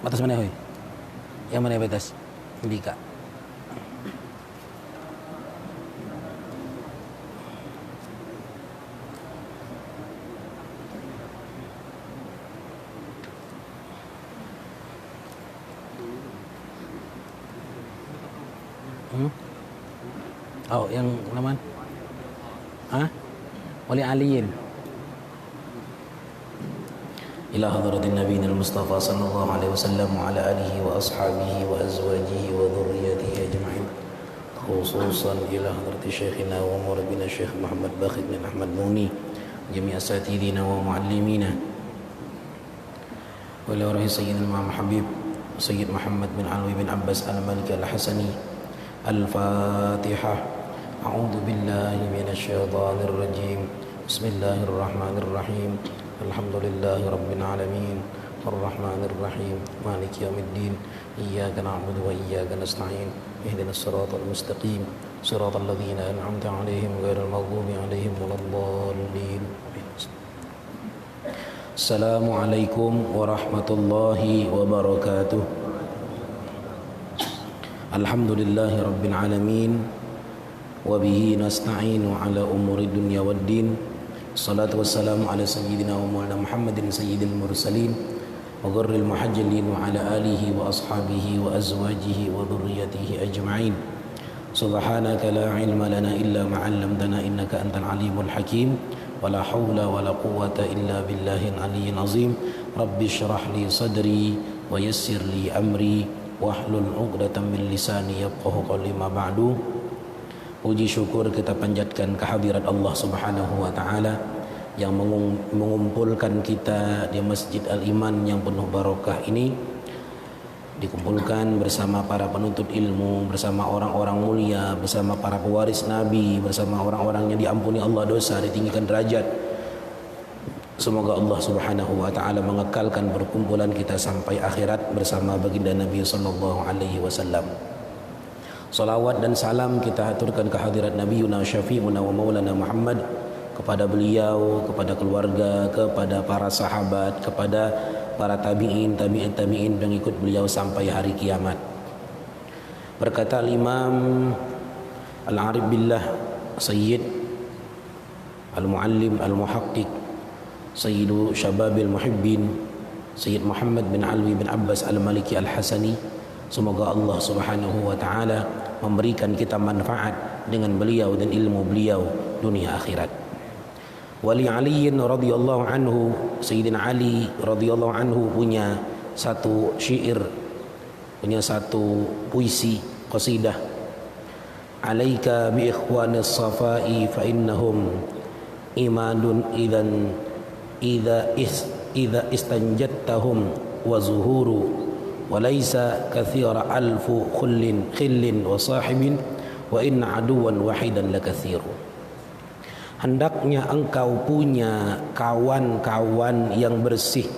Batas mana hoy? Yang mana batas? Hindi ka. Oh, yang naman? Hah? Wali aliyin. إلى حضرة النبي المصطفى صلى الله عليه وسلم وعلى آله وأصحابه وأزواجه وذريته أجمعين، خصوصا إلى حضرة شيخنا ومربينا الشيخ محمد باخر بن أحمد نوني، جميع أساتذتنا ومعلمينا، وإلى روح سيدنا الإمام حبيب سيد محمد بن علوي بن عباس المالك الحسني. الفاتحة. أعوذ بالله من الشيطان الرجيم. بسم الله الرحمن الرحيم. الحمد لله رب العالمين الرحمن الرحيم مالك يوم الدين إياك نعبد وإياك نستعين اهدنا الصراط المستقيم صراط الذين أنعمت عليهم غير المغضوب عليهم ولا الضالين. السلام عليكم ورحمة الله وبركاته. الحمد لله رب العالمين وبه نستعين على أمور الدنيا والدين. Salatu wassalamu ala sayyidina wa maulana Muhammadin sayyidil mursalin wa gharril muhajjalin wa ala alihi wa ashabihi wa azwajihi wa dhurriyyatihi ajma'in. Subhanaka la ilma lana illa ma 'allamtana innaka antal alimul hakim. Wa la hawla wa la quwwata illa billahil aliyyil azim. Rabbi shrah li sadri wa yassir li amri wahlul 'uqdatam min lisani yafqahu qawli ma ba'du. Puji syukur kita panjatkan kehadirat Allah Subhanahu wa taala yang mengumpulkan kita di Masjid Al-Iman yang penuh barokah ini, dikumpulkan bersama para penuntut ilmu, bersama orang-orang mulia, bersama para pewaris Nabi, bersama orang-orang yang diampuni Allah dosa, ditinggikan derajat. Semoga Allah Subhanahu wa taala mengekalkan perkumpulan kita sampai akhirat bersama baginda Nabi sallallahu alaihi wasallam. Salawat dan salam kita haturkan kehadirat Nabiuna Syafi'una wa Maulana Muhammad, kepada beliau, kepada keluarga, kepada para sahabat, kepada para tabi'in, tabi'in pengikut beliau sampai hari kiamat. Berkata Imam Al-Arif Billah Sayyid Al-Muallim Al-Muhaqqiq Sayyidu Syababil Muhibbin Sayyid Muhammad bin Alwi bin Abbas Al-Maliki Al-Hasani. Semoga Allah Subhanahu wa taala memberikan kita manfaat dengan beliau dan ilmu beliau dunia akhirat. Wali Ali radhiyallahu anhu, Sayyidina Ali radhiyallahu anhu punya satu syair, punya satu puisi qasidah. Alaika bi ikhwanis safai fa innahum imadun idza istanjattahum wa zuhuru walaysa kathira alfu khillin wa sahibin wa inna aduwan wahidan lakathiru. Hendaknya engkau punya kawan-kawan yang bersih,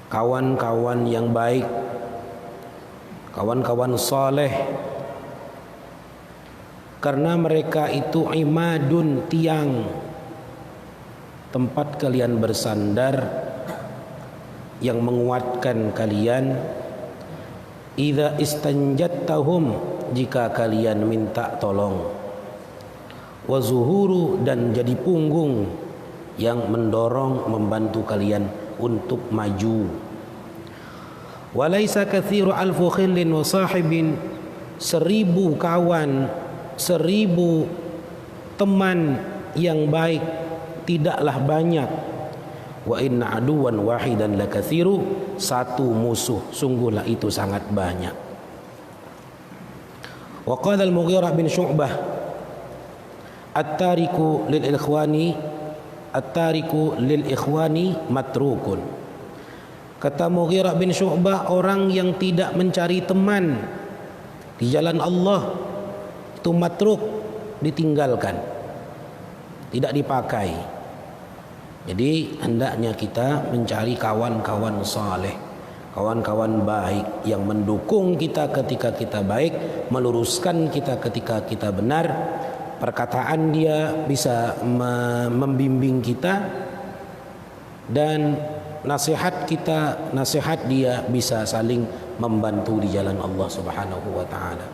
kawan-kawan yang baik, kawan-kawan saleh, karena mereka itu imadun, tiang tempat kalian bersandar yang menguatkan kalian. Idza istanjattahum, jika kalian minta tolong. Wa zuhuru, dan jadi punggung yang mendorong membantu kalian untuk maju. Walaisa kathiru alfu khillin wa sahibin, 1000 kawan, 1000 teman yang baik tidaklah banyak. Wa inna aduwan wahidan lakathiru, 1 musuh sungguhlah itu sangat banyak. Wa qala al-Mughirah bin Syu'bah, at-tariku lil ikhwani matrukun. Kata Mughirah bin Syu'bah, orang yang tidak mencari teman di jalan Allah itu matruk, ditinggalkan. tidak dipakai. Jadi hendaknya kita mencari kawan-kawan saleh, kawan-kawan baik yang mendukung kita ketika kita baik, meluruskan kita ketika kita benar. Perkataan dia bisa membimbing kita, dan nasihat dia bisa saling membantu di jalan Allah Subhanahu wa taala.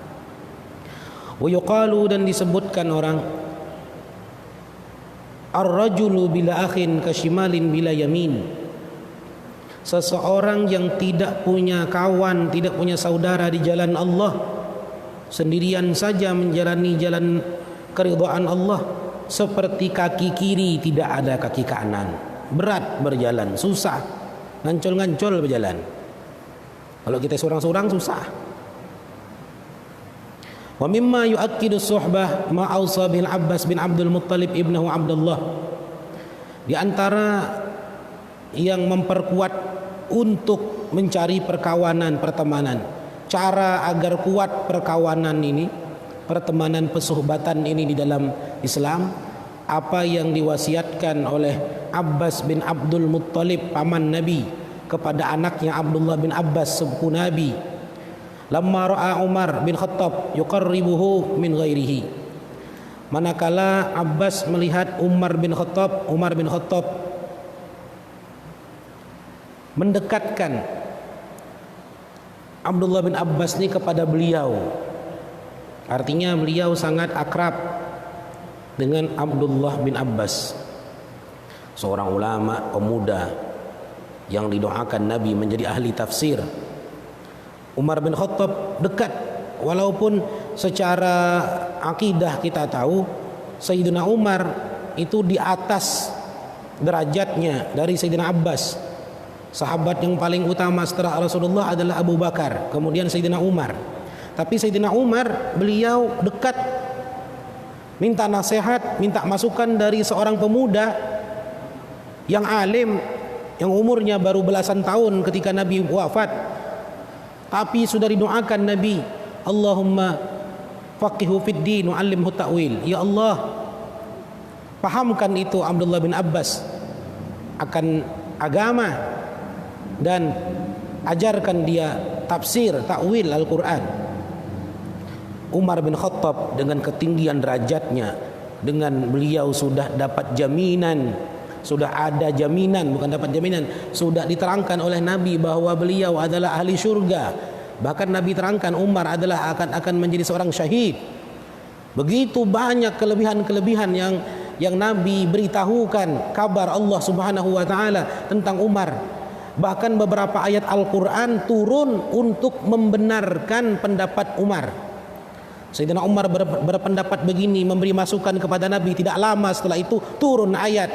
Wa yuqalu, dan disebutkan orang, ar-rajulu bila akhin kashimalin bila yamin. Seseorang yang tidak punya kawan, tidak punya saudara di jalan Allah, sendirian saja menjalani jalan keridhaan Allah, seperti kaki kiri tidak ada kaki kanan. Berat berjalan, susah, ngancol-ngancol berjalan. Kalau kita seorang-seorang susah. Wa mimma yu'akkidu suhbah ma awsa bil Abbas bin Abdul Muttalib ibnahu Abdullah. Di antara yang memperkuat untuk mencari perkawanan, pertemanan, cara agar kuat perkawanan ini, pertemanan, persuhbatan ini di dalam Islam, apa yang diwasiatkan oleh Abbas bin Abdul Muttalib, paman Nabi, kepada anaknya Abdullah bin Abbas, sepupu Nabi. Lamma ra'a Umar bin Khattab yuqarribuhu min ghairihi. Manakala Abbas melihat Umar bin Khattab mendekatkan Abdullah bin Abbas ini kepada beliau, artinya beliau sangat akrab dengan Abdullah bin Abbas, seorang ulama pemuda yang didoakan Nabi menjadi ahli tafsir. Umar bin Khattab dekat, walaupun secara akidah kita tahu Sayyidina Umar itu di atas derajatnya dari Sayyidina Abbas. Sahabat yang paling utama setelah Rasulullah adalah Abu Bakar, kemudian Sayyidina Umar. Tapi Sayyidina Umar beliau dekat, minta nasihat, minta masukan dari seorang pemuda yang alim, yang umurnya baru belasan tahun ketika Nabi wafat, tapi sudah didoakan Nabi, Allahumma faqihu fid din wa 'allimhu ta'wil. Ya Allah, pahamkan itu Abdullah bin Abbas akan agama dan ajarkan dia tafsir, takwil Al-Quran. Umar bin Khattab dengan ketinggian derajatnya, dengan beliau sudah dapat jaminan, sudah ada jaminan, bukan dapat jaminan, sudah diterangkan oleh Nabi bahwa beliau adalah ahli syurga. Bahkan Nabi terangkan Umar adalah akan menjadi seorang syahid. Begitu banyak kelebihan-kelebihan yang Nabi beritahukan kabar Allah Subhanahu wa taala tentang Umar. Bahkan beberapa ayat Al-Quran turun untuk membenarkan pendapat Umar. Sayyidina Umar berpendapat begini, memberi masukan kepada Nabi. Tidak lama setelah itu turun ayat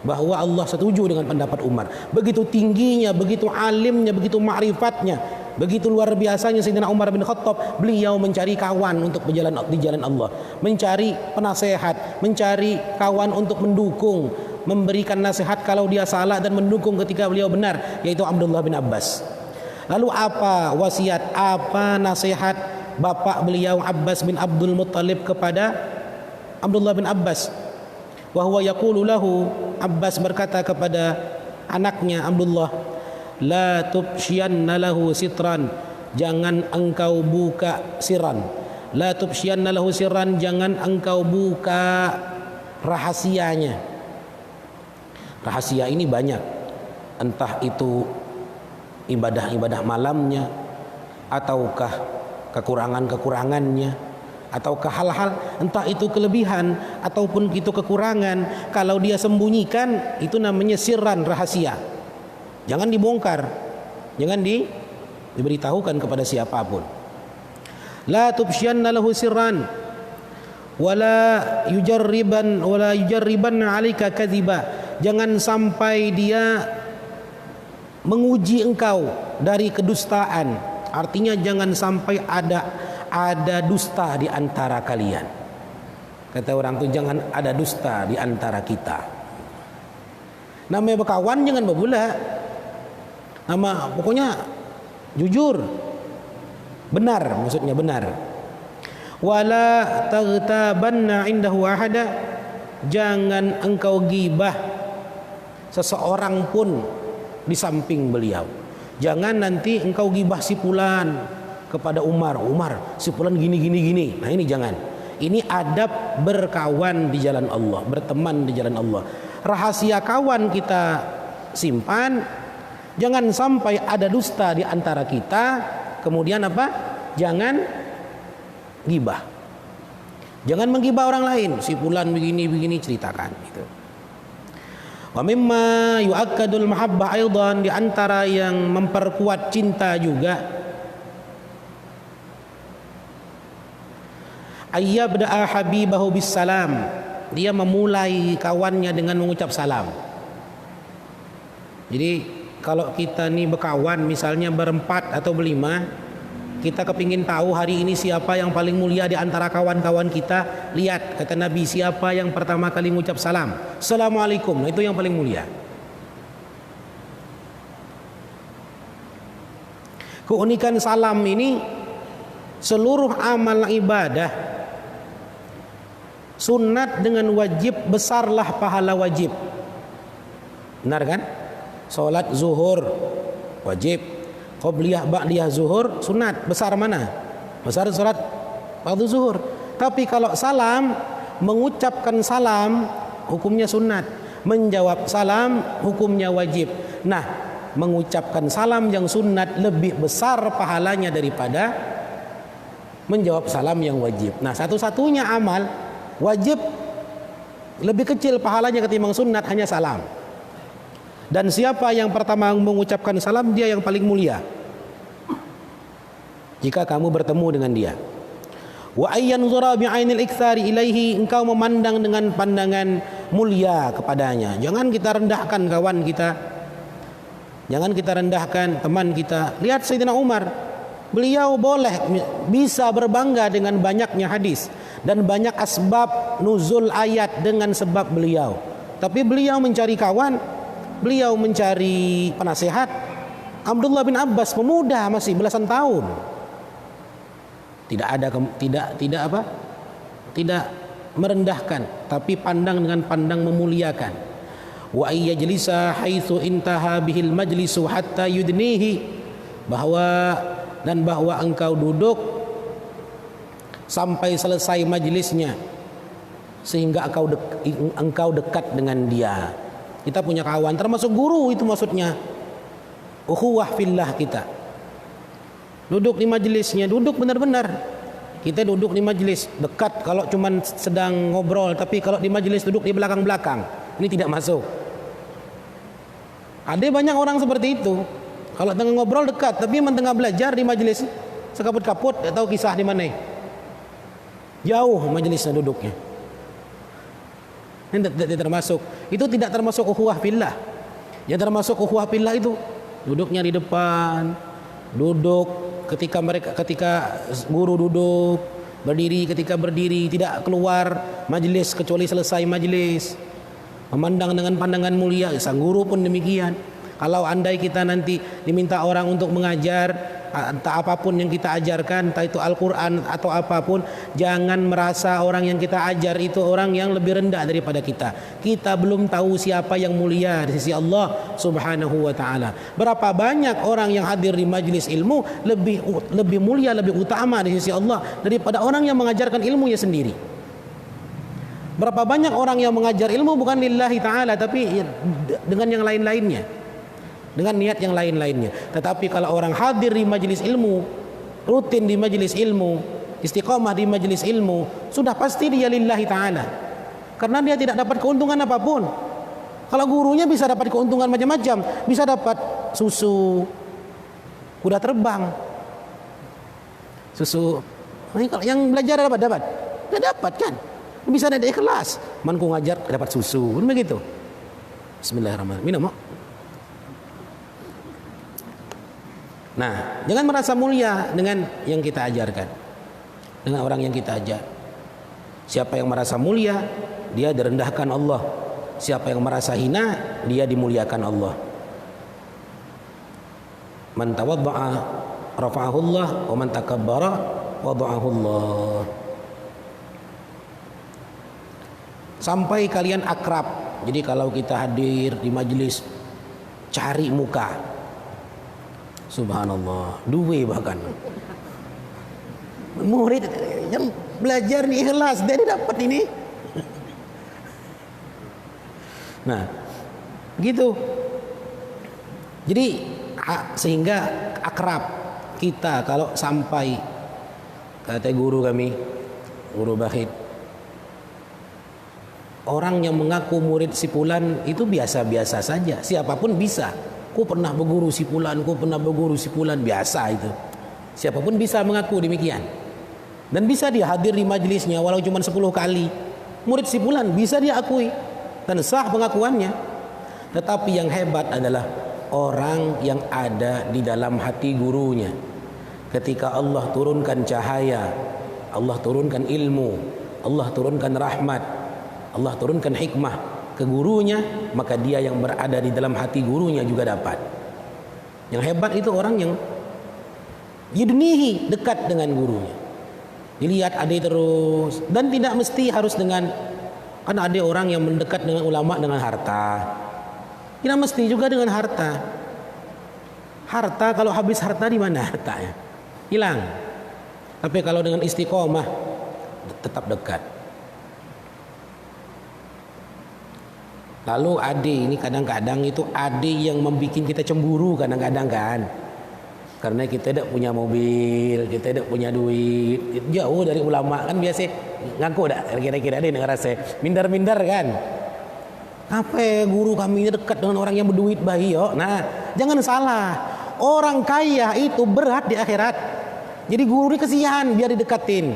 bahwa Allah setuju dengan pendapat Umar. Begitu tingginya, begitu alimnya, begitu ma'rifatnya, begitu luar biasanya Sayyidina Umar bin Khattab. Beliau mencari kawan untuk berjalan di jalan Allah, mencari penasehat, mencari kawan untuk mendukung, memberikan nasihat kalau dia salah dan mendukung ketika beliau benar, yaitu Abdullah bin Abbas. Lalu apa wasiat, apa nasihat bapak beliau Abbas bin Abdul Muttalib kepada Abdullah bin Abbas? Wa huwa yaqulu lahu, Abbas berkata kepada anaknya Abdullah, la tubshiyanna lahu sitran, jangan engkau buka sirran. La tubshiyanna lahu sirran, jangan engkau buka rahasianya. Rahasia ini banyak, entah itu ibadah-ibadah malamnya, ataukah kekurangan-kekurangannya, ataukah hal-hal, entah itu kelebihan ataupun itu kekurangan, kalau dia sembunyikan itu namanya sirran, rahasia. Jangan dibongkar, jangan diberitahukan kepada siapapun. La tubshiyanna lahu sirran wala yujarriban 'alaika kadhiba, jangan sampai dia menguji engkau dari kedustaan. Artinya jangan sampai ada dusta di antara kalian. Kata orang itu, jangan ada dusta di antara kita. Namanya berkawan jangan berbula. Nama pokoknya jujur, benar, maksudnya benar. Wala taghtabanna indahu ahada, jangan engkau gibah seseorang pun di samping beliau. Jangan nanti engkau gibah si fulan kepada Umar, si fulan gini. Nah ini jangan. Ini adab berkawan di jalan Allah, berteman di jalan Allah. Rahasia kawan kita simpan, jangan sampai ada dusta di antara kita. Kemudian apa? Jangan gibah. Jangan menggibah orang lain. Si fulan begini ceritakan gitu. Wa mimma yu'akkadul mahabbah aidan, di antara yang memperkuat cinta juga, ayyabda'a habibahu bis salam, dia memulai kawannya dengan mengucap salam. Jadi kalau kita nih berkawan misalnya berempat atau berlima, kita kepingin tahu hari ini siapa yang paling mulia di antara kawan-kawan kita. Lihat, kata Nabi, siapa yang pertama kali mengucap salam, Assalamualaikum, nah itu yang paling mulia. Keunikan salam ini, seluruh amal ibadah sunat dengan wajib besarlah pahala wajib. Benar kan? Salat zuhur wajib, qobliyah ba'diyah zuhur sunat. Besar mana? Besar salat fardu zuhur. Tapi kalau salam, mengucapkan salam hukumnya sunat, menjawab salam hukumnya wajib. Nah, mengucapkan salam yang sunat lebih besar pahalanya daripada menjawab salam yang wajib. Nah, satu-satunya amal wajib lebih kecil pahalanya ketimbang sunat hanya salam. Dan siapa yang pertama mengucapkan salam, dia yang paling mulia jika kamu bertemu dengan dia. Wa ayyan zura bi'ainil iktsari ilaihi, engkau memandang dengan pandangan mulia kepadanya. Jangan kita rendahkan kawan kita, jangan kita rendahkan teman kita. Lihat Sayyidina Umar, beliau bisa berbangga dengan banyaknya hadis dan banyak asbab nuzul ayat dengan sebab beliau. Tapi beliau mencari kawan, beliau mencari penasehat. Abdullah bin Abbas pemuda masih belasan tahun, tidak merendahkan, tapi pandang dengan pandang memuliakan. Wa ayyajlisa haitsu intaha bihil majlisu hatta yudnihi, bahwa engkau duduk sampai selesai majlisnya sehingga engkau dekat dengan dia. Kita punya kawan, termasuk guru, itu maksudnya ukhuwah fillah kita. Duduk di majelisnya, duduk benar-benar. Kita duduk di majelis dekat kalau cuman sedang ngobrol, tapi kalau di majelis duduk di belakang-belakang, ini tidak masuk. Ada banyak orang seperti itu. Kalau tengah ngobrol dekat, tapi tengah belajar di majelis sekaput-kaput, tidak tahu kisah di mana. Jauh majelisnya duduknya. Ini tidak termasuk. Itu tidak termasuk ukhuwah fillah. Yang termasuk ukhuwah fillah itu duduknya di depan, duduk ketika guru duduk, berdiri ketika berdiri, tidak keluar majelis kecuali selesai majelis, memandang dengan pandangan mulia. Sang guru pun demikian. Kalau andai kita nanti diminta orang untuk mengajar, entah apapun yang kita ajarkan, entah itu Al-Quran atau apapun, jangan merasa orang yang kita ajar itu orang yang lebih rendah daripada kita. Kita belum tahu siapa yang mulia di sisi Allah Subhanahu wa ta'ala. Berapa banyak orang yang hadir di majlis ilmu lebih mulia, lebih utama di sisi Allah daripada orang yang mengajarkan ilmunya sendiri. Berapa banyak orang yang mengajar ilmu bukan lillahi ta'ala, tapi dengan yang lain-lainnya, dengan niat yang lain-lainnya. Tetapi kalau orang hadir di majelis ilmu, rutin di majelis ilmu, istiqamah di majelis ilmu, sudah pasti dia lillahi ta'ala, karena dia tidak dapat keuntungan apapun. Kalau gurunya bisa dapat keuntungan macam-macam, bisa dapat susu kuda terbang, susu. Nah, kalau yang belajar dapat kan, bisa ada ikhlas. Manku ngajar dapat susu, kan begitu. Bismillahirrahmanirrahim. Minum. Nah, jangan merasa mulia dengan yang kita ajarkan, dengan orang yang kita ajar. Siapa yang merasa mulia, dia direndahkan Allah. Siapa yang merasa hina, dia dimuliakan Allah. Man tawadda'a rafa'ahu Allah, wa man takabbara wada'ahu Allah. sampai kalian akrab. Jadi kalau kita hadir di majelis, cari muka, subhanallah, duwe bahkan murid yang belajar nih ikhlas, dia dapat ini. Nah gitu. Jadi sehingga akrab kita kalau sampai, kata guru kami, guru Bahid, orang yang mengaku murid si fulan itu biasa-biasa saja, siapapun bisa. Ku pernah berguru si fulan, ku pernah berguru si fulan, biasa itu. Siapapun bisa mengaku demikian. Dan bisa dia hadir di majelisnya walau cuma 10 kali. Murid si fulan bisa dia akui dan sah pengakuannya. Tetapi yang hebat adalah orang yang ada di dalam hati gurunya. Ketika Allah turunkan cahaya, Allah turunkan ilmu, Allah turunkan rahmat, Allah turunkan hikmah ke gurunya, maka dia yang berada di dalam hati gurunya juga dapat. Yang hebat itu orang yang yudnihi, dekat dengan gurunya. Dilihat ada terus, dan tidak mesti harus dengan, kan ada orang yang mendekat dengan ulama dengan harta. Tidak mesti juga dengan harta. Harta kalau habis harta di mana hartanya? Hilang. Tapi kalau dengan istiqomah tetap dekat. Lalu ade ini kadang-kadang itu ade yang membuat kita cemburu kadang-kadang kan. Karena kita tidak punya mobil, kita tidak punya duit, jauh dari ulama kan biasa ngaku dah kira-kira ada yang ngerasa minder-minder kan. Apa guru kami ini dekat dengan orang yang berduit bayi yo. Nah, jangan salah. Orang kaya itu berat di akhirat. Jadi guru ini kesian biar didekatin.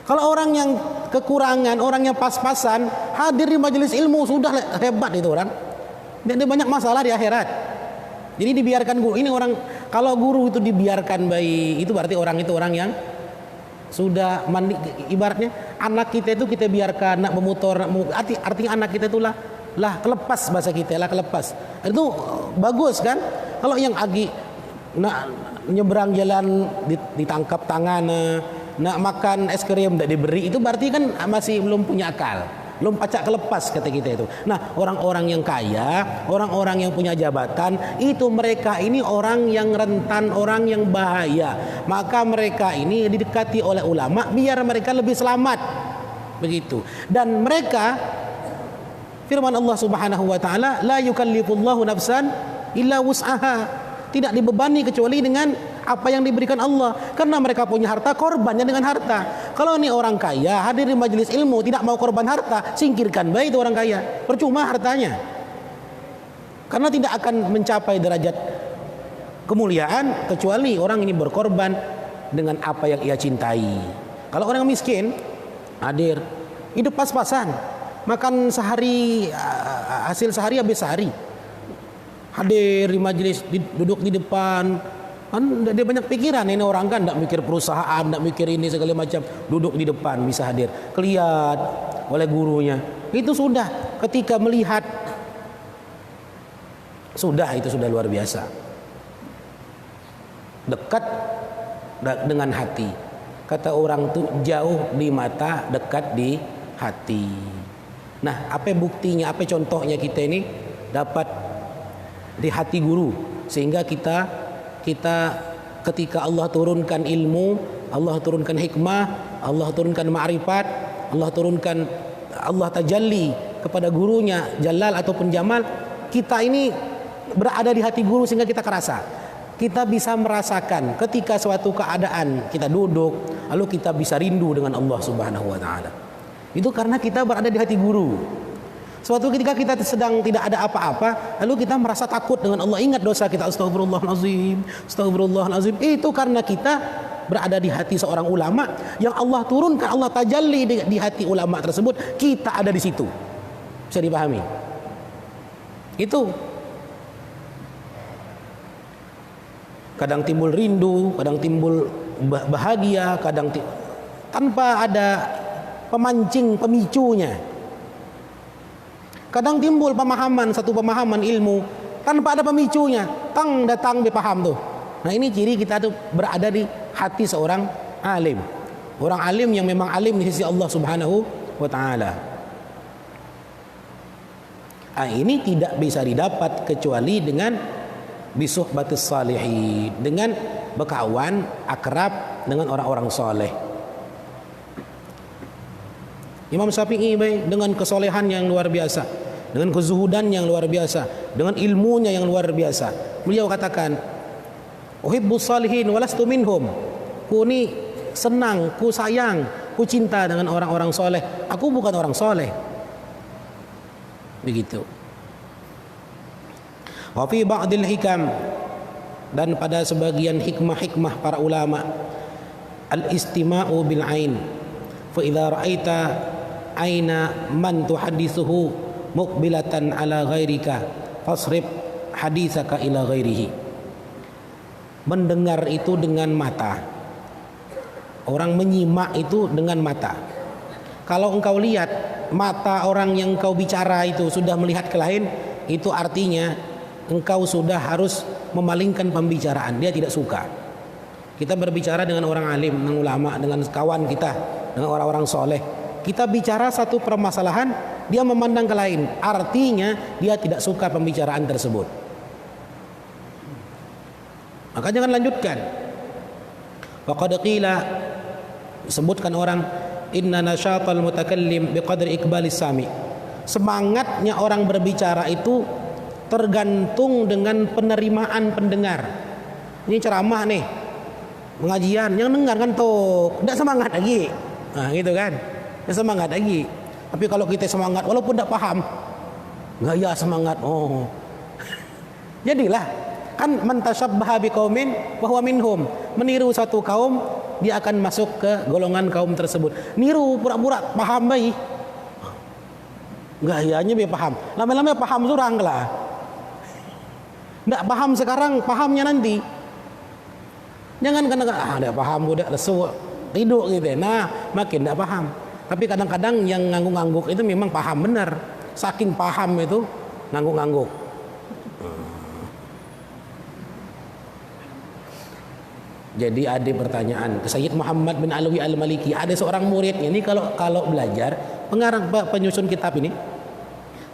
Kalau orang yang kekurangan, orang yang pas-pasan, hadir di majelis ilmu sudah hebat itu orang. Dia banyak masalah di akhirat. Jadi dibiarkan guru. Ini orang, kalau guru itu dibiarkan baik, itu berarti orang itu orang yang sudah mandi. Ibaratnya anak kita itu kita biarkan nak memotor, artinya anak kita itu lah kelepas, bahasa kita lah kelepas. Itu bagus kan? Kalau yang agi nak nyebrang jalan ditangkap tangan, nak makan es krim tidak diberi, itu berarti kan masih belum punya akal, belum pacak kelepas kata kita itu. Nah, orang-orang yang kaya, orang-orang yang punya jabatan, itu mereka ini orang yang rentan, orang yang bahaya. Maka mereka ini didekati oleh ulama biar mereka lebih selamat. Begitu. Dan mereka, firman Allah Subhanahu wa taala, la yukallifullahu nafsan illa wus'aha. Tidak dibebani kecuali dengan apa yang diberikan Allah. Karena mereka punya harta, korbannya dengan harta. Kalau ini orang kaya hadir di majelis ilmu tidak mau korban harta, singkirkan baik itu orang kaya. Percuma hartanya. Karena tidak akan mencapai derajat kemuliaan kecuali orang ini berkorban dengan apa yang ia cintai. Kalau orang miskin hadir, hidup pas-pasan, makan sehari, hasil sehari habis sehari. Hadir di majelis, duduk di depan, kan dia banyak pikiran. Ini orang kan tidak mikir perusahaan, tidak mikir ini segala macam, duduk di depan bisa hadir, kelihat oleh gurunya. Itu sudah, ketika melihat sudah, itu sudah luar biasa. Dekat dengan hati. Kata orang tuh jauh di mata, dekat di hati. Nah, apa buktinya, apa contohnya kita ini dapat di hati guru, sehingga kita ketika Allah turunkan ilmu, Allah turunkan hikmah, Allah turunkan ma'rifat, Allah tajalli kepada gurunya Jalal ataupun Jamal, kita ini berada di hati guru sehingga kita kerasa, kita bisa merasakan ketika suatu keadaan kita duduk lalu kita bisa rindu dengan Allah Subhanahu wa taala. Itu karena kita berada di hati guru. Suatu ketika kita sedang tidak ada apa-apa, lalu kita merasa takut dengan Allah, ingat dosa kita, astagfirullahalazim, astagfirullahalazim. Itu karena kita berada di hati seorang ulama yang Allah turunkan, Allah tajalli di hati ulama tersebut, kita ada di situ. Bisa dipahami? Itu kadang timbul rindu, kadang timbul bahagia, kadang tanpa ada pemancing, pemicunya. Kadang timbul satu pemahaman ilmu tanpa ada pemicunya, datang dipaham tuh. Nah, ini ciri kita tuh berada di hati seorang alim. Orang alim yang memang alim di sisi Allah Subhanahu wa ta'ala. Ini tidak bisa didapat kecuali dengan bisuhbatis salihin, dengan berkawan akrab dengan orang-orang soleh. Imam Syafi'i dengan kesolehan yang luar biasa, dengan kezuhudan yang luar biasa, dengan ilmunya yang luar biasa, beliau katakan, uhibbus salihin walastu minhum. Ku ni senang, ku sayang, ku cinta dengan orang-orang soleh, aku bukan orang soleh. Begitu. Wa fi ba'dil hikam, dan pada sebagian hikmah-hikmah para ulama, al-istima'u bil ain, fa idza ra'aita aina man tuhaddithuhu muqbilatan ala ghairika fasrib haditsaka ila ghairihi. Mendengar itu dengan mata. Orang menyimak itu dengan mata. Kalau engkau lihat mata orang yang engkau bicara itu sudah melihat ke lain, itu artinya engkau sudah harus memalingkan pembicaraan. Dia tidak suka. Kita berbicara dengan orang alim, dengan ulama, dengan kawan kita, dengan orang-orang soleh. Kita bicara satu permasalahan, dia memandang ke lain, artinya dia tidak suka pembicaraan tersebut. Maka jangan lanjutkan. Faqad qila, disebutkan orang, inna nasyatal mutakallim biqadri iqbalis sami. Semangatnya orang berbicara itu tergantung dengan penerimaan pendengar. Ini ceramah nih, pengajian, yang dengar ngantuk, tidak semangat lagi. Nah, gitu kan? Tidak semangat lagi. Tapi kalau kita semangat walaupun tidak paham, enggak ya semangat. Oh. Jadilah kan man tasyabbaha biqaumin wa huwa minhum. Meniru satu kaum, dia akan masuk ke golongan kaum tersebut. Niru pura-pura paham baik. Gayanya biar paham. Lama-lama paham surang lah. Tidak paham sekarang, pahamnya nanti. Jangan kadang-kadang tidak paham udah lesu tidur gitu. Nah, makin tidak paham. Tapi kadang-kadang yang ngangguk-ngangguk itu memang paham benar. Saking paham itu ngangguk-ngangguk. Jadi ada pertanyaan ke Sayyid Muhammad bin Alwi al-Maliki. Ada seorang muridnya ini kalau belajar, pengarang penyusun kitab ini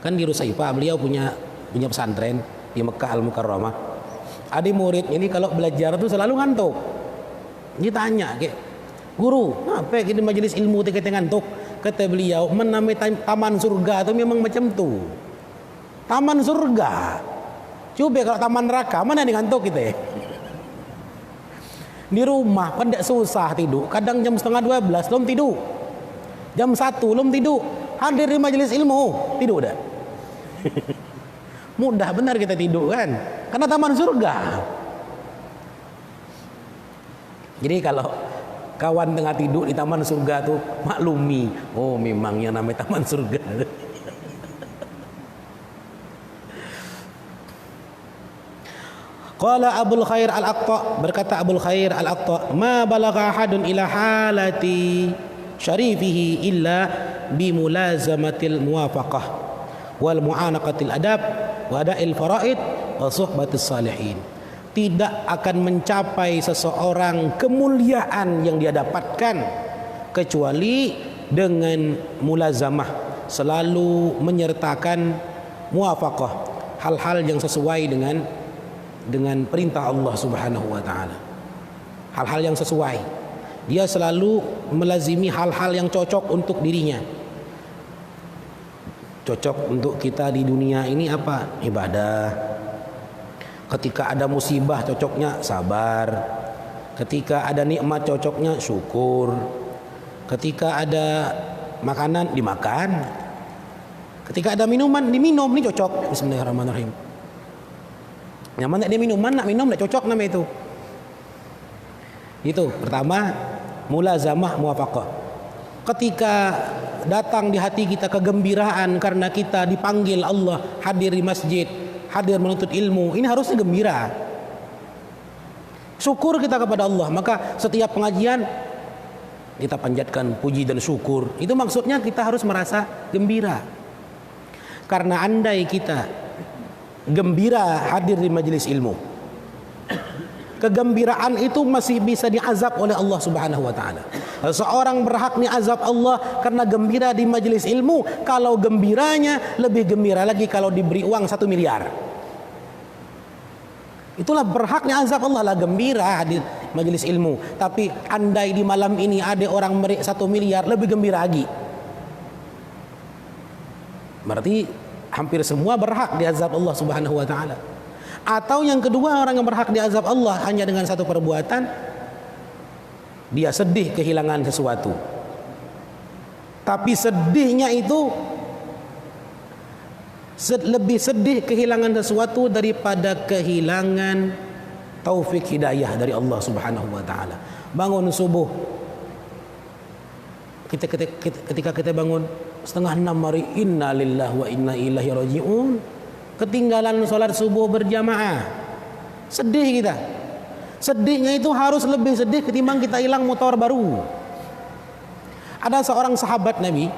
kan di Rusaifah, beliau punya pesantren di Mekah Al-Mukarramah. Ada murid ini kalau belajar tuh selalu ngantuk. Ditanya kayak, guru, apa di majelis ilmu kita ngantuk? Kata beliau, menamai taman surga itu memang macam tuh. Taman surga. Coba kalau taman neraka mana yang ngantuk kita? Di rumah pada susah tidur. Kadang jam 11:30 belum tidur. Jam 1 belum tidur. Hadir di majelis ilmu tidur dah. Mudah benar kita tidur kan? Karena taman surga. Jadi kalau kawan tengah tidur di taman surga tuh maklumi, oh memangnya namanya taman surga. Qala Abul Khair Al-Aqta, berkata Abul Khair Al-Aqta, ma balagha ahadun ila halati syarifihi illa bimulazamatil muwafaqah wal mu'anaqatil adab wa ada'il faraid wa suhbatis salihin. Tidak akan mencapai seseorang kemuliaan yang dia dapatkan kecuali dengan mulazamah, selalu menyertakan muwafaqah, hal-hal yang sesuai dengan perintah Allah Subhanahu wa taala. Hal-hal yang sesuai. Dia selalu melazimi hal-hal yang cocok untuk dirinya. Cocok untuk kita di dunia ini apa? Ibadah. Ketika ada musibah cocoknya sabar. Ketika ada nikmat cocoknya syukur. Ketika ada makanan dimakan. Ketika ada minuman diminum, ini cocok. Bismillahirrahmanirrahim. Yang mana dia minuman nak minum tak cocok nama itu. Itu pertama, mulazamah muwafaqah. Ketika datang di hati kita kegembiraan karena kita dipanggil Allah hadir di masjid, hadir menuntut ilmu, ini harusnya gembira. Syukur kita kepada Allah, maka setiap pengajian kita panjatkan puji dan syukur. Itu maksudnya kita harus merasa gembira. Karena andai kita gembira hadir di majelis ilmu, Kegembiraan itu masih bisa diazab oleh Allah Subhanahu wa taala. Seorang berhak diazab Allah karena gembira di majelis ilmu, kalau gembiranya lebih gembira lagi kalau diberi uang 1 miliar. Itulah berhaknya azab Allah lah, gembira di majelis ilmu. Tapi andai di malam ini ada orang beri 1 miliar, lebih gembira lagi. Berarti hampir semua berhak diazab Allah Subhanahu wa taala. Atau yang kedua, orang yang berhak diazab Allah hanya dengan satu perbuatan, dia sedih kehilangan sesuatu. Tapi sedihnya itu lebih sedih kehilangan sesuatu daripada kehilangan taufik hidayah dari Allah Subhanahu wa taala. Bangun subuh, ketika kita bangun 5:30 hari, inna lillahi wa inna ilaihi rajiun, ketinggalan sholat subuh berjamaah, sedih kita. Sedihnya itu harus lebih sedih ketimbang kita hilang motor baru. Ada seorang sahabat Nabi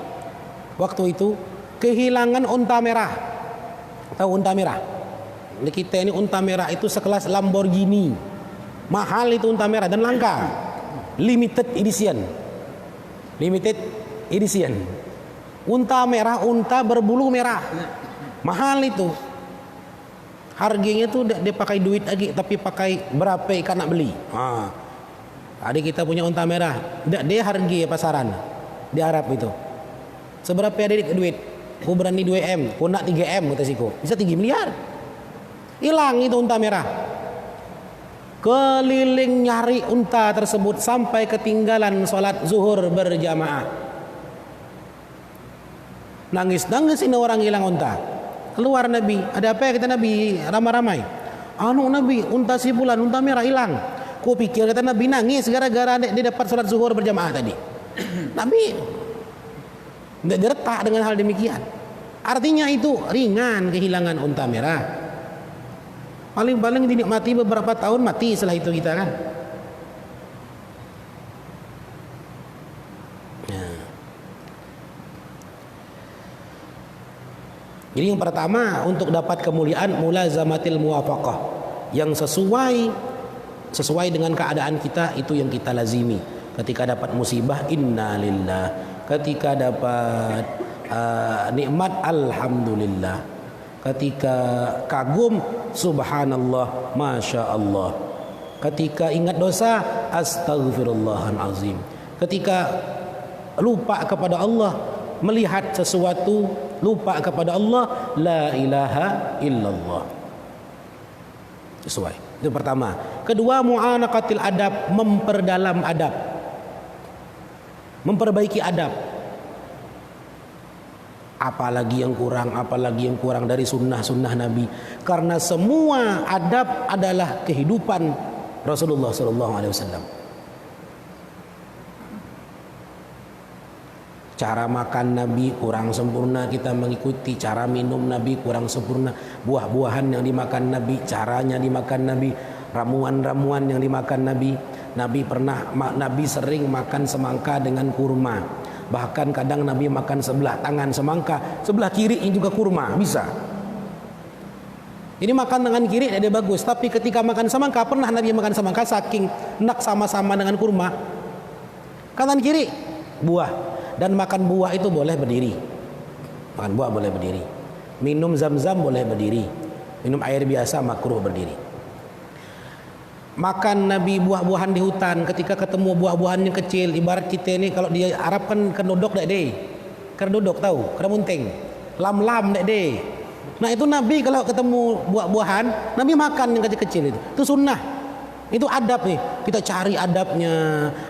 waktu itu kehilangan unta merah. Tahu unta merah? Di kita ini unta merah itu sekelas Lamborghini. Mahal itu unta merah dan langka. Limited edition. Limited edition. Unta merah, unta berbulu merah. Mahal itu. Harganya tuh dia pakai duit lagi, tapi pakai berapa ikan nak beli. Adik kita punya unta merah. Dia harga pasaran di Arab itu. Seberapa adik duit? Aku berani 2M, aku nak 3M kata siku. Bisa 3 miliar. Hilang itu unta merah. Keliling nyari unta tersebut sampai ketinggalan sholat zuhur berjamaah. Nangis-nangis ini orang hilang unta. Keluar Nabi, ada apa ya kata Nabi, ramai-ramai. Nabi, unta si bulan, unta merah hilang. Ku pikir kata Nabi nangis gara-gara dia dapat sholat zuhur berjamaah tadi. Nabi tidak diretak dengan hal demikian. Artinya itu ringan kehilangan unta merah. Paling-paling dinikmati beberapa tahun, mati setelah itu kita kan. Jadi yang pertama, untuk dapat kemuliaan mulazamatil muwafaqah, yang sesuai dengan keadaan kita, itu yang kita lazimi. Ketika dapat musibah, inna lillah. Ketika dapat nikmat, alhamdulillah. Ketika kagum, subhanallah, masya Allah. Ketika ingat dosa, astaghfirullahalazim. Ketika lupa kepada Allah, melihat sesuatu, lupa kepada Allah, la ilaha illallah. Sesuai. Itu pertama. Kedua, mu'anaqatil adab, memperdalam adab, memperbaiki adab. Apalagi yang kurang dari sunnah Nabi. Karena semua adab adalah kehidupan Rasulullah SAW. Cara makan Nabi kurang sempurna, kita mengikuti. Cara minum Nabi kurang sempurna. Buah-buahan yang dimakan Nabi, caranya dimakan Nabi. Ramuan-ramuan yang dimakan Nabi. Nabi sering makan semangka dengan kurma. Bahkan kadang Nabi makan sebelah tangan semangka, sebelah kiri ini juga kurma, bisa. Ini makan tangan kiri dia bagus, tapi ketika makan semangka, pernah Nabi makan semangka saking nak sama-sama dengan kurma. Kanan kiri buah, dan makan buah itu boleh berdiri. Makan buah boleh berdiri. Minum zam-zam boleh berdiri. Minum air biasa makruh berdiri. Makan Nabi buah-buahan di hutan, ketika ketemu buah-buahan yang kecil, ibarat kita ini kalau di Arab kan kedodok dek deh, kedodok tahu, kedamunting, lam-lam dek deh. Nah itu Nabi kalau ketemu buah-buahan, Nabi makan yang kecil-kecil itu sunnah, itu adab nih. Kita cari adabnya.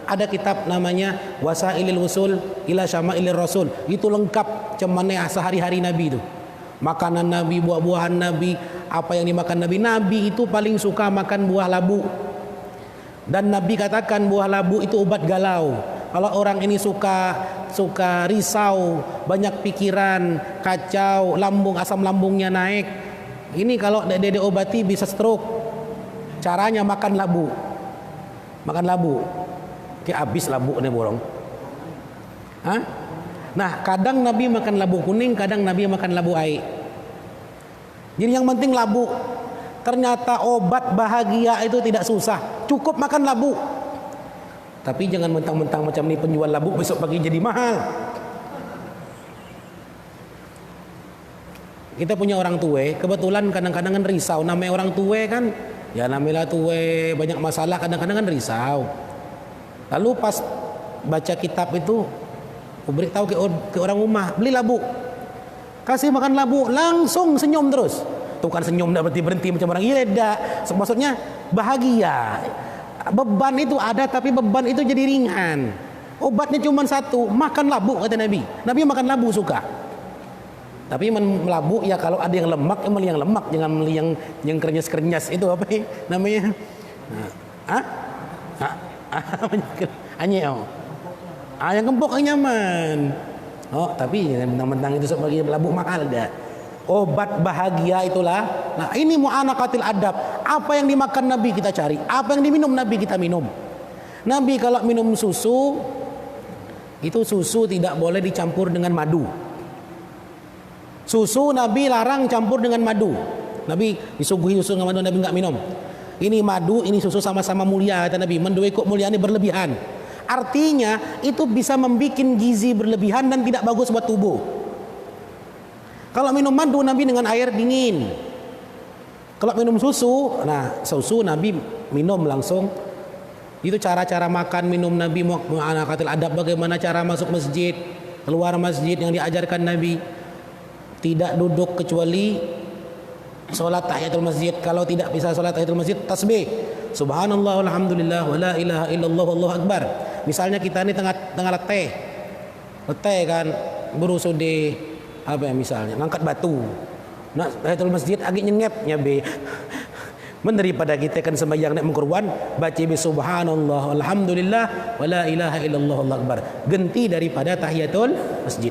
Ada kitab namanya Wasailil Wusul ila Syamailir Rasul, itu lengkap cuman sehari-hari Nabi itu. Makanan Nabi, buah-buahan Nabi, apa yang dimakan Nabi. Nabi itu paling suka makan buah labu. Dan Nabi katakan buah labu itu obat galau. Kalau orang ini suka risau, banyak pikiran, kacau, asam lambungnya naik, ini kalau dia obati bisa stroke. Caranya makan labu. Makan labu. Kayak habis labu nih borong. Nah, kadang Nabi makan labu kuning, kadang Nabi makan labu air. Jadi yang penting labu. Ternyata obat bahagia itu tidak susah, cukup makan labu. Tapi jangan mentang-mentang macam ni penjual labu besok pagi jadi mahal. Kita punya orang tua, kebetulan kadang-kadang kan risau. Namanya orang tua kan, ya namanya tua banyak masalah, kadang-kadang kan risau. Lalu pas baca kitab itu, aku beritahu ke orang rumah, beli labu, kasih makan labu, langsung senyum terus. Itu kan senyum, tidak berhenti macam orang gila, tidak. Maksudnya bahagia. Beban itu ada, tapi beban itu jadi ringan. Obatnya cuma satu, makan labu, kata Nabi. Nabi makan labu suka. Tapi labu ya kalau ada yang lemak, beli yang lemak, jangan beli yang krenyes-krenyes itu apa namanya? Anyel. Yang gempok yang nyaman. Oh, tapi mentang-mentang itu sebagai labu mahal dah. Obat bahagia itulah. Nah, ini mu'anaqatil adab. Apa yang dimakan Nabi kita cari, apa yang diminum Nabi kita minum. Nabi kalau minum susu, itu susu tidak boleh dicampur dengan madu. Susu Nabi larang campur dengan madu. Nabi disuguhi susu dengan madu, Nabi enggak minum. Ini madu, ini susu sama-sama mulia, kata Nabi. Mendua kok mulia ini berlebihan. Artinya itu bisa membuat gizi berlebihan dan tidak bagus buat tubuh. Kalau minum madu Nabi dengan air dingin. Kalau minum susu, nah susu Nabi minum langsung. Itu cara-cara makan minum Nabi, mu'anaqatil adab, bagaimana cara masuk masjid, keluar masjid yang diajarkan Nabi. Tidak duduk kecuali solat tahiyatul masjid. Kalau tidak bisa solat tahiyatul masjid, tasbih. Subhanallah, alhamdulillah, wa la ilaha illallah, wallahu akbar. Misalnya kita ini tengah letih kan, berusuh di apa ya misalnya, ngangkat batu. Nak tahiyatul masjid agak nyengepnya be. Daripada kita kan sembahyang nak mengkurban, baca bi subhanallah, alhamdulillah, wa la ilaha illallah, wallahu akbar. Ganti daripada tahiyatul masjid.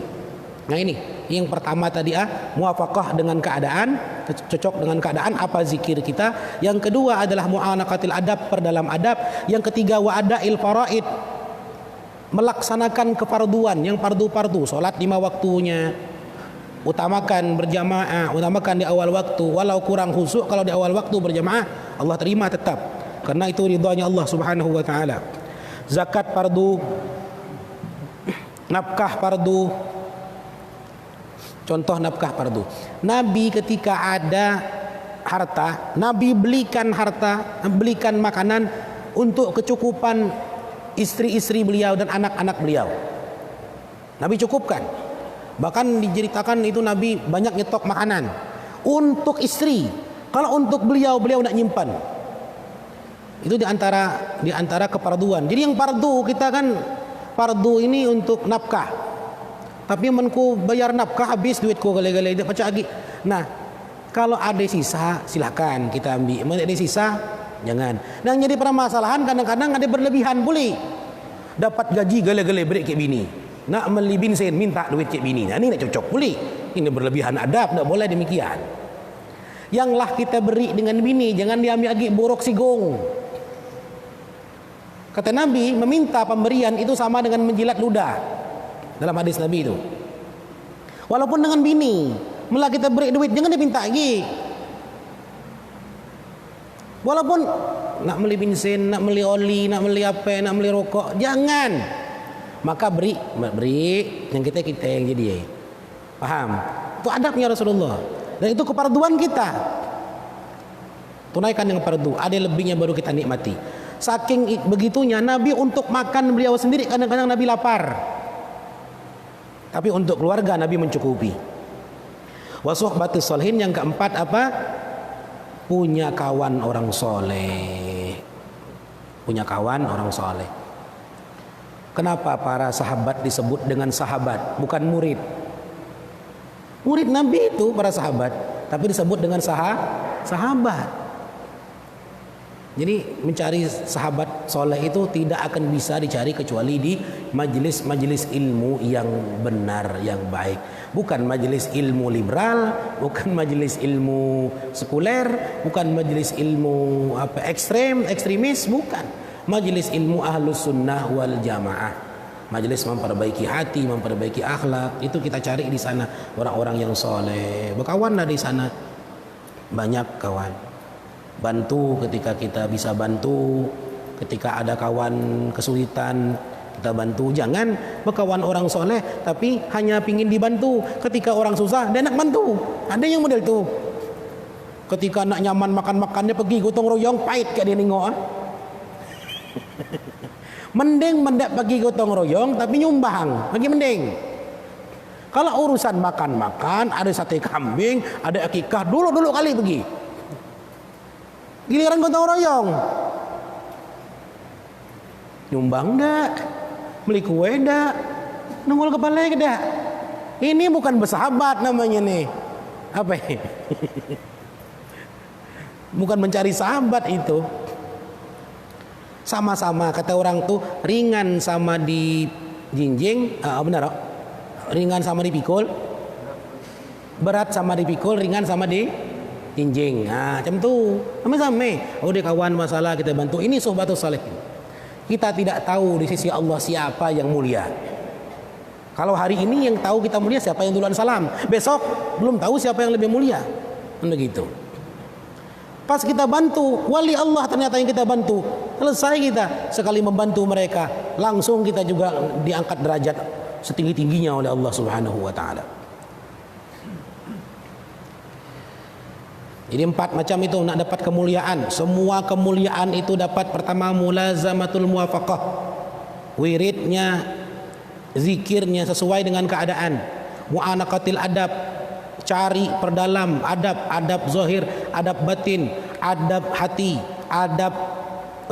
Nah ini yang pertama tadi muwafaqah dengan keadaan, cocok dengan keadaan apa zikir kita. Yang kedua adalah mu'anaqatil adab, perdalam adab. Yang ketiga wa'ada'il faraid, melaksanakan kefarduan yang fardu-fardu, salat 5 waktunya, utamakan berjamaah, utamakan di awal waktu, walau kurang khusyuk kalau di awal waktu berjamaah Allah terima tetap, karena itu ridhanya Allah Subhanahu wa taala. Zakat fardu, nafkah fardu. Contoh nafkah fardu. Nabi ketika ada harta, Nabi belikan harta, belikan makanan untuk kecukupan istri-istri beliau dan anak-anak beliau. Nabi cukupkan. Bahkan diceritakan itu Nabi banyak nyetok makanan untuk istri. Kalau untuk beliau nak nyimpan. Itu di antara kefarduan. Jadi yang fardu kita kan, fardu ini untuk nafkah. Tapi menku bayar nafkah habis duitku gale-gale dia pecah lagi. Nah, kalau ada sisa silakan kita ambil. Kalau ada sisa jangan. Dan jadi permasalahan kadang-kadang ada berlebihan boleh. Dapat gaji gale-gale beri ke bini. Nak beli bensin minta duit ke bini. Nah, ini nak cocok boleh. Ini berlebihan adab, tak boleh demikian. Yanglah kita beri dengan bini, jangan diambil lagi borok sigong. Kata Nabi, meminta pemberian itu sama dengan menjilat ludah. Dalam hadis Nabi itu. Walaupun dengan bini, malah kita beri duit jangan diminta lagi. Walaupun nak beli bensin, nak beli oli, nak beli apa, nak beli rokok, jangan. Maka beri yang kita yang jadi. Paham? Itu adabnya Rasulullah. Dan itu kefarduan kita. Tunaikan yang fardu, ada lebihnya baru kita nikmati. Saking begitunya Nabi untuk makan beliau sendiri kadang-kadang Nabi lapar. Tapi untuk keluarga Nabi mencukupi. Wa suhbatus sholihin, yang keempat apa? Punya kawan orang soleh. Punya kawan orang soleh. Kenapa para sahabat disebut dengan sahabat, bukan murid? Murid Nabi itu para sahabat, tapi disebut dengan sahabat. Jadi mencari sahabat soleh itu tidak akan bisa dicari kecuali di majelis-majelis ilmu yang benar, yang baik. Bukan majelis ilmu liberal, bukan majelis ilmu sekuler, bukan majelis ilmu ekstremis, bukan. Majelis ilmu ahlus sunnah wal jamaah. Majelis memperbaiki hati, memperbaiki akhlak, itu kita cari di sana orang-orang yang soleh. Berkawanlah di sana, banyak kawan. Bantu ketika kita bisa bantu, ketika ada kawan kesulitan kita bantu. Jangan berkawan orang soleh tapi hanya pingin dibantu. Ketika orang susah dia nak bantu. Ada yang model tu. Ketika nak nyaman makan-makannya pergi gotong royong, pahit kayak dia nengok. Mending mendak pergi gotong royong tapi nyumbang, lagi mending. Kalau urusan makan-makan, ada sate kambing, ada akikah, dulu kali pergi. Giliran gotong royong, nyumbang dak, beli kue dak, nongol kepala dak. Ini bukan bersahabat namanya nih. Apa ini? Bukan mencari sahabat itu. Sama-sama kata orang tuh ringan sama di jinjing, benar oh? Ringan sama dipikul, berat sama dipikul, ringan sama di jinjing. Macam tu. Sama-sama. Oh dia kawan masalah kita bantu. Ini sohbatus salihin. Kita tidak tahu di sisi Allah siapa yang mulia. Kalau hari ini yang tahu kita mulia siapa yang duluan salam. Besok belum tahu siapa yang lebih mulia. Begitu. Pas kita bantu wali Allah ternyata yang kita bantu, selesai kita sekali membantu mereka, langsung kita juga diangkat derajat setinggi-tingginya oleh Allah Subhanahu wa taala. Jadi 4 macam itu nak dapat kemuliaan. Semua kemuliaan itu dapat pertama mulazamatul muwafaqah. Wiridnya, zikirnya sesuai dengan keadaan. Mu'anaqatil adab, cari perdalam adab zahir, adab batin, adab hati, adab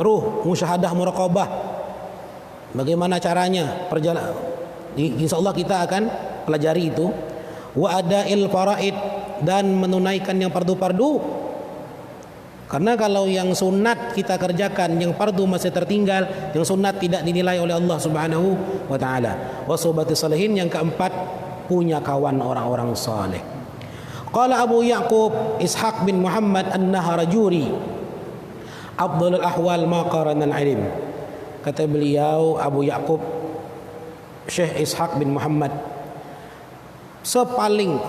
ruh, musyahadah muraqabah. Bagaimana caranya? Insyaallah kita akan pelajari itu. Wa adail faraid, dan menunaikan yang fardu-fardu. Karena kalau yang sunat kita kerjakan, yang fardu masih tertinggal, yang sunat tidak dinilai oleh Allah Subhanahu wa taala. Wa sohbatus salihin, yang keempat punya kawan orang-orang saleh. Qala Abu Ya'qub Ishaq bin Muhammad An-Naharajuri, afdhalul ahwal ma qarana al-ilm. Kata beliau Abu Ya'qub Syekh Ishaq bin Muhammad, paling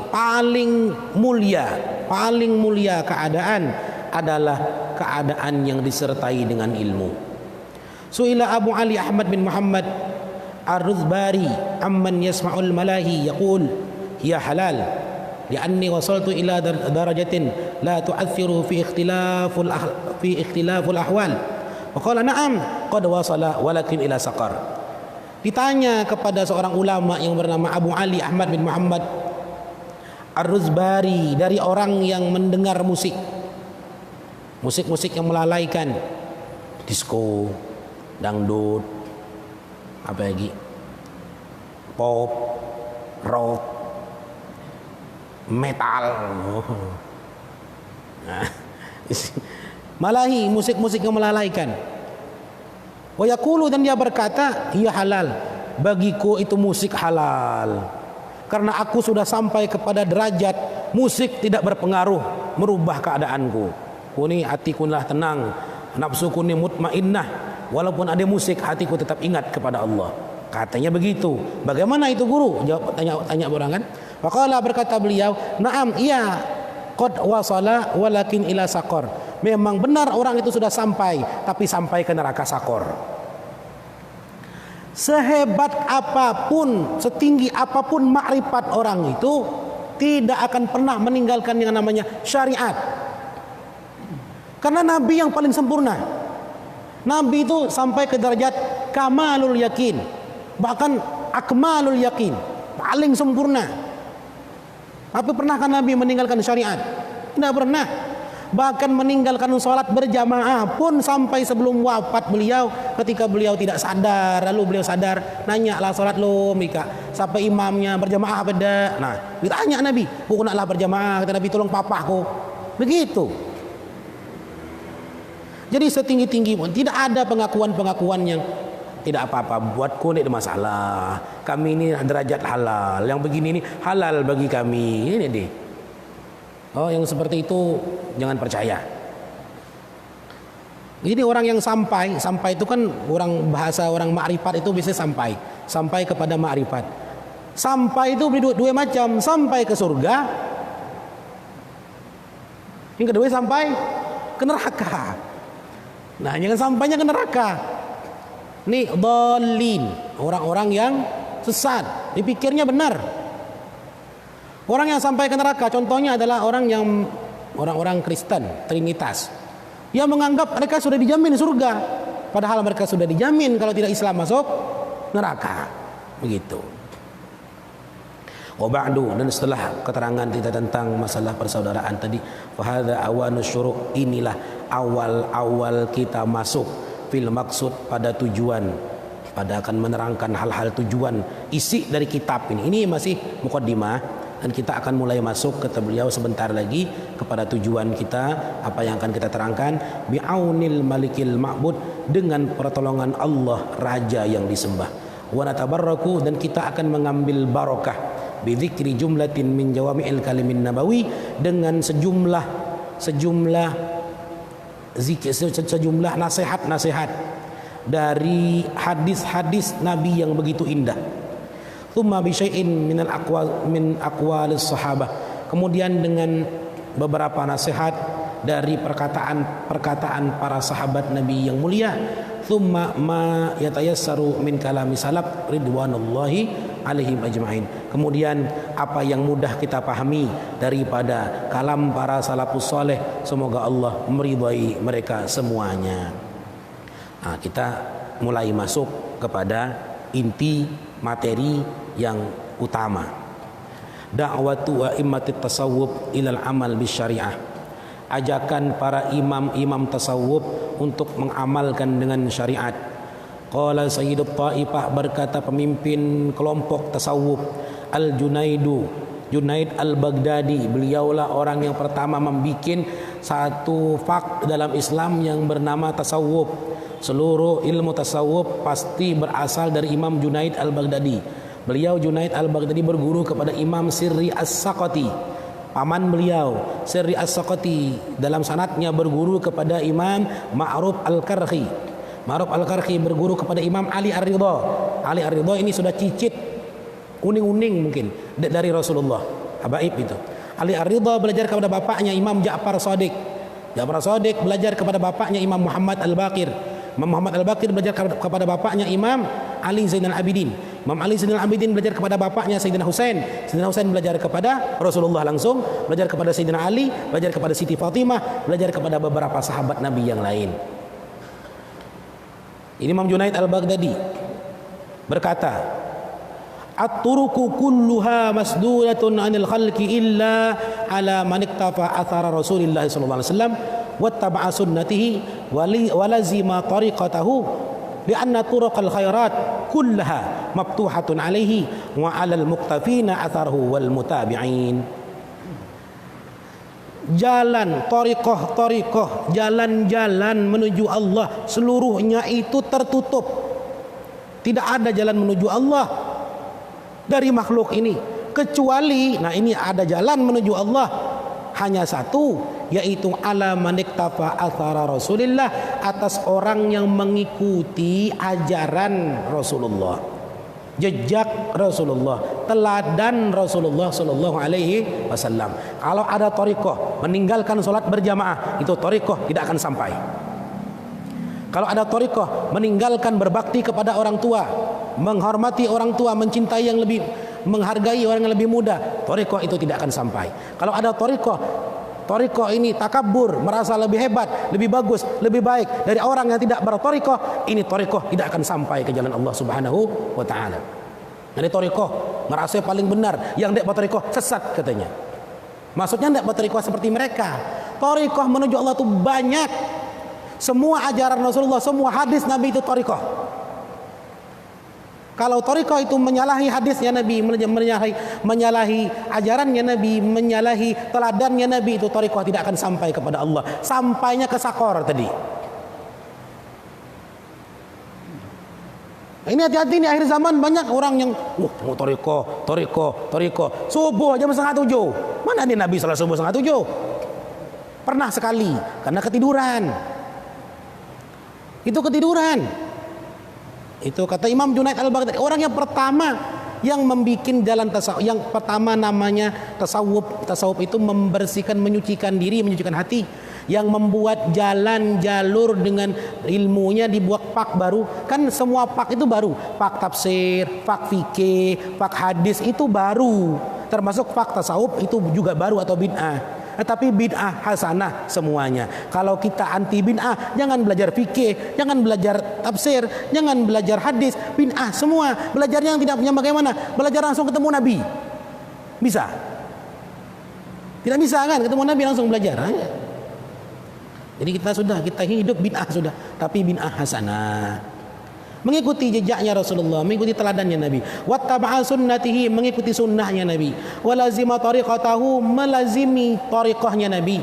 mulia keadaan adalah keadaan yang disertai dengan ilmu. Su'ila Abu Ali Ahmad bin Muhammad Ar-Ruzbari amman yasma'ul malahi yaqul hiya halal li'anni wasaltu ila darajatin la tu'athiru fi ikhtilaful ahwal. Wa qala na'am qad wasala walakin ila saqar. Ditanya kepada seorang ulama yang bernama Abu Ali Ahmad bin Muhammad Ar-Ruzbari, dari orang yang mendengar musik yang melalaikan, disco, dangdut, apa lagi, pop, rock, metal, malahi, musik-musik yang melalaikan. Wa yaqulu, dan dia berkata, iya halal, bagiku itu musik halal, karena aku sudah sampai kepada derajat musik tidak berpengaruh merubah keadaanku. Kuni hatiku lah tenang, nafsuku ni mutmainnah, walaupun ada musik hatiku tetap ingat kepada Allah. Katanya begitu. Bagaimana itu guru? Jawab, tanya orang kan. Faqala, berkata beliau, na'am, iya, qad wasala walakin ila saqar. Memang benar orang itu sudah sampai, tapi sampai ke neraka Sakor. Sehebat apapun, setinggi apapun makrifat orang itu, tidak akan pernah meninggalkan yang namanya syariat. Karena Nabi yang paling sempurna, Nabi itu sampai ke derajat kamalul yakin, bahkan akmalul yakin, paling sempurna. Tapi pernahkah Nabi meninggalkan syariat? Tidak pernah. Bahkan meninggalkan sholat berjamaah pun sampai sebelum wafat beliau, ketika beliau tidak sadar, lalu beliau sadar, nanya lah sholat lo Mika, sampai imamnya berjamaah beda. Nah, ditanya Nabi, aku naklah berjamaah, kata Nabi, tolong papahku. Begitu. Jadi setinggi-tinggi pun tidak ada pengakuan-pengakuan yang tidak apa-apa, buatku ini ada masalah, kami ini derajat halal, yang begini ini halal bagi kami. Ini deh. Oh, yang seperti itu jangan percaya. Jadi orang yang sampai itu kan, orang bahasa orang makrifat itu bisa sampai kepada makrifat. Sampai itu dua macam, sampai ke surga, yang kedua sampai ke neraka. Nah, jangan sampainya ke neraka. Nih, dhalin, orang-orang yang sesat, dipikirnya benar. Orang yang sampai ke neraka contohnya adalah orang-orang Kristen, Trinitas, yang menganggap mereka sudah dijamin surga, padahal mereka sudah dijamin kalau tidak Islam masuk neraka. Begitu. Wa ba'du, dan setelah keterangan kita tentang masalah persaudaraan tadi, fa hadza awanus syuru', inilah awal-awal kita masuk fil maksud, pada tujuan, pada akan menerangkan hal-hal tujuan isi dari kitab ini. Ini masih mukaddimah dan kita akan mulai masuk kata beliau sebentar lagi kepada tujuan kita, apa yang akan kita terangkan. Bi'aunil malikil ma'bud, dengan pertolongan Allah raja yang disembah. Wa natabarraku, dan kita akan mengambil barakah bidzikri jumlatin min jawami'il kalimin nabawi, dengan sejumlah nasihat-nasihat dari hadis-hadis Nabi yang begitu indah. Tsumma bi syai'in min aqwalis sahabah, kemudian dengan beberapa nasihat dari perkataan para sahabat Nabi yang mulia. Tsumma ma yatayassaru min kalami salaf ridwanullahi alaihim ajma'in, kemudian apa yang mudah kita pahami daripada kalam para salafus saleh, semoga Allah meridai mereka semuanya. Nah, kita mulai masuk kepada inti materi yang utama. Da'watu a'immatit tasawuf ilal amal bisyariah, ajakan para imam-imam tasawuf untuk mengamalkan dengan syariat. Qala Sayyidut Taifah, berkata pemimpin kelompok tasawuf Junaid al-Baghdadi, beliaulah orang yang pertama membikin satu fak dalam Islam yang bernama tasawuf. Seluruh ilmu tasawuf pasti berasal dari Imam Junaid al-Baghdadi. Beliau Junaid al-Baghdadi berguru kepada Imam Sirri as-Saqati, paman beliau. Sirri as-Saqati dalam sanadnya berguru kepada Imam Ma'ruf al-Karhi. Ma'ruf al-Karhi berguru kepada Imam Ali Ar-Ridha. Ali Ar-Ridha ini sudah cicit uning-uning mungkin dari Rasulullah, habaib itu. Ali Ar-Ridha belajar kepada bapaknya Imam Ja'far Shadiq. Ja'far Shadiq belajar kepada bapaknya Imam Muhammad Al-Baqir. Imam Muhammad Al-Baqir belajar kepada bapaknya Imam Ali Zainal Abidin. Imam Ali Zainal Abidin belajar kepada bapaknya Sayyidina Husain. Sayyidina Husain belajar kepada Rasulullah langsung, belajar kepada Sayyidina Ali, belajar kepada Siti Fatimah, belajar kepada beberapa sahabat Nabi yang lain. Ini Imam Junaid al-Baghdadi berkata, at-turuku kulluha masdulatun 'anil khalqi illa 'ala man iktafa athara Rasulillah sallallahu alaihi wasallam wattaba'a sunnatihi wa lazima tariqatahu li'anna turuqal khairat kullaha maftuhatun 'alaihi wa 'alal muqtafina atharuhu wal mutabi'in. Jalan tariqah, jalan-jalan menuju Allah seluruhnya itu tertutup. Tidak ada jalan menuju Allah dari makhluk ini kecuali, nah ini ada jalan menuju Allah hanya satu, yaitu ala maniktafa athara Rasulillah, atas orang yang mengikuti ajaran Rasulullah, jejak Rasulullah, teladan Rasulullah sallallahu alaihi wasallam. Kalau ada thariqah meninggalkan salat berjamaah, itu thariqah tidak akan sampai. Kalau ada thariqah meninggalkan berbakti kepada orang tua, menghormati orang tua, mencintai yang lebih, menghargai orang yang lebih muda, thariqah itu tidak akan sampai. Kalau ada thariqah ini takabur, merasa lebih hebat, lebih bagus, lebih baik dari orang yang tidak berthariqah, ini thariqah tidak akan sampai ke jalan Allah Subhanahu wa taala. Jadi thariqah merasa paling benar, yang tidak berthariqah sesat katanya. Maksudnya tidak berthariqah seperti mereka. Thariqah menuju Allah itu banyak. Semua ajaran Rasulullah, semua hadis Nabi itu thariqah. Kalau thariqah itu menyalahi hadisnya Nabi, menyalahi ajarannya Nabi, menyalahi teladannya Nabi, itu thariqah tidak akan sampai kepada Allah. Sampainya ke sakor tadi. Ini hati-hati nih, akhir zaman banyak orang yang mau thariqah. Subuh jam 6:30. Mana nih Nabi salat subuh 6:30? Pernah sekali karena ketiduran. Itu ketiduran. Itu kata Imam Junaid al-Baghdadi, orang yang pertama yang membuat jalan tasawuf, yang pertama namanya tasawuf. Tasawuf itu membersihkan, menyucikan diri, menyucikan hati. Yang membuat jalan jalur dengan ilmunya dibuat pak baru, kan semua pak itu baru. Pak tafsir, pak fikih, pak hadis itu baru. Termasuk pak tasawuf itu juga baru atau bid'ah. Tapi bid'ah hasanah semuanya. Kalau kita anti bid'ah, jangan belajar fikih, jangan belajar tafsir, jangan belajar hadis, bid'ah semua. Belajarnya yang tidak punya bagaimana? Belajar langsung ketemu Nabi. Bisa? Tidak bisa kan? Ketemu Nabi langsung belajar. Jadi kita hidup bid'ah sudah, tapi bid'ah hasanah. Mengikuti jejaknya Rasulullah, mengikuti teladannya Nabi. Wattaba'a sunnatihi, mengikuti sunnahnya Nabi. Walazima tariqatahu, melazimi tariqahnya Nabi.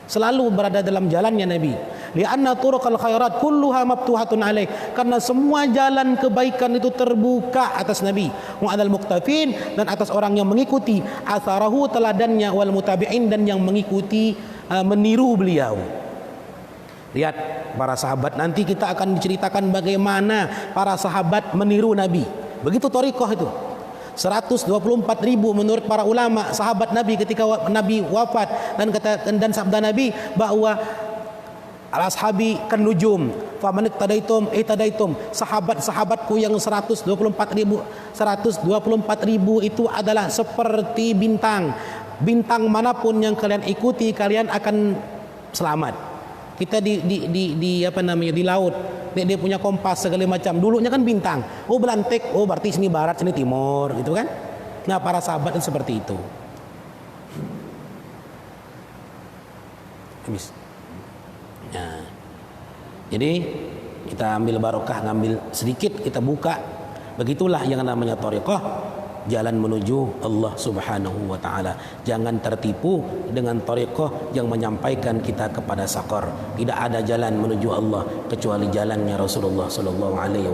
Selalu berada dalam jalannya Nabi. Lianna turuqal khairat kulluha maftuhatun alaih, karena semua jalan kebaikan itu terbuka atas Nabi. Wa 'alal muqtafin, dan atas orang yang mengikuti atharahu, teladannya, wal mutabi'in, dan yang mengikuti meniru beliau. Lihat para sahabat, nanti kita akan diceritakan bagaimana para sahabat meniru Nabi. Begitu thariqah itu. 124.000 menurut para ulama sahabat Nabi ketika Nabi wafat, dan sabda Nabi bahwa al-ashabi kan nujum faman ittadaitum, sahabat-sahabatku yang 124.000 itu adalah seperti bintang manapun yang kalian ikuti, kalian akan selamat. Kita di laut, dia punya kompas segala macam. Dulunya kan bintang. Oh belantik, oh berarti sini barat, sini timur, gitu kan? Nah, para sahabat itu seperti itu. Habis. Nah, jadi kita ambil barokah, ngambil sedikit, kita buka. Begitulah yang namanya thariqah, jalan menuju Allah Subhanahu wa taala. Jangan tertipu dengan thariqah yang menyampaikan kita kepada sakar. Tidak ada jalan menuju Allah kecuali jalannya Rasulullah sallallahu alaihi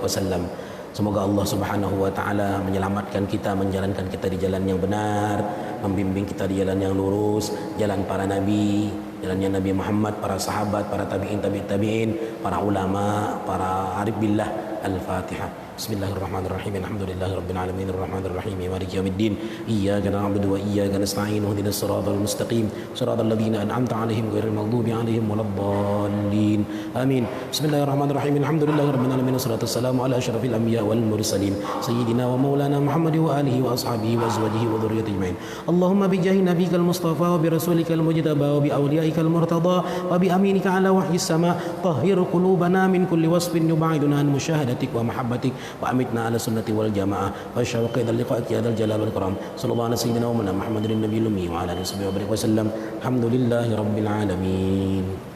wasallam. Semoga Allah Subhanahu wa taala menyelamatkan kita, menjalankan kita di jalan yang benar, membimbing kita di jalan yang lurus, jalan para nabi, jalannya Nabi Muhammad, para sahabat, para tabi'in, para ulama, para arif billah. Al-Fatihah. Bismillahirrahmanirrahim. Alhamdulillahirabbil alamin arrahmanir rahim maliki yaumiddin. Iyyaka na'budu wa iyyaka nasta'in. Ihdinas siratal mustaqim. Siratal ladzina an'amta 'alaihim ghairil maghdubi 'alaihim waladdallin. Amin. Bismillahirrahmanirrahim. Alhamdulillahirabbil alamin wassalatu wassalamu ala asyrafil anbiya wal mursalin sayyidina wa maulana Muhammad wa alihi wa ashabihi wa azwajihi wa dhurriyyatihi ajmain. Allahumma bi jahi nabiyikal mustafa wa bi rasulikal mujtaba wa bi awliyaikal murtada wa bi aminika ala wahyis sama tahhir qulubana min kulli wasfin yubaiduna an musyahadatik wa mahabbatik wa amitna ala sunnati wal jamaah wa syauqi dzal liqa'ik ya dzal jalal wal ikram. Sallallahu alaihi wasallam Muhammadin nabiyil ummi wa ala alihi wa sallam. Alhamdulillahi rabbil alamin.